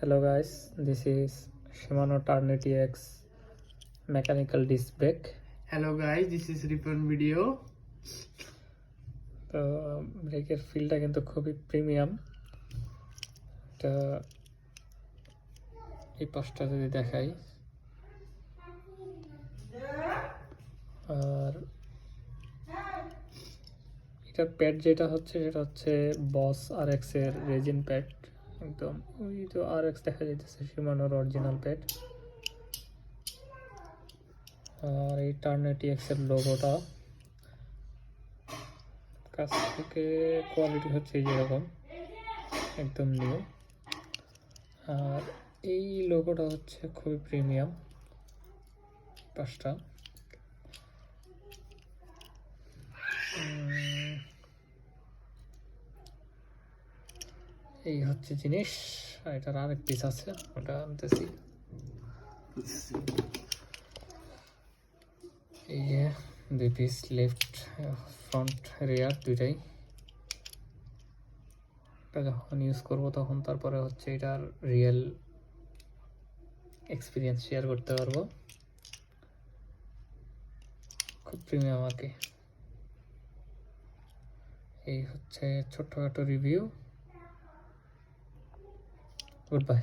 Hello guys, this is Shimano Ternity X mechanical disc brake. Hello guys, this is Ripan Video. তো ব্রেকের ফিলটা কিন্তু খুবই premium. এটা এই পাশটা যদি দেখাই, আর এটার প্যাড যেটা হচ্ছে সেটা হচ্ছে বস RX এর রেজিন প্যাড। একদম ওই তো RX দেখা যাইতেছে, শিমানোর অরিজিনাল প্যাড। আর এই টার্নেটি এক্স এর লোগোটা কাছ থেকে কোয়ালিটি হচ্ছে যেরকম একদম নিউ। আর এই লোগোটা হচ্ছে খুবই প্রিমিয়াম পাঁচটা। এই হচ্ছে জিনিস। আর এটার আরেক পিস আছে, ওটা আনতেছি। এই যে দুই পিস, লেফট ফ্রন্ট রেয়ার দুইটাই। এটা যখন ইউজ করবো তখন তারপরে হচ্ছে এটার রিয়েল এক্সপিরিয়েন্স শেয়ার করতে পারবো। খুব প্রিমিয়াম আর কি। এই হচ্ছে ছোট্টখাটো রিভিউ। Good bye.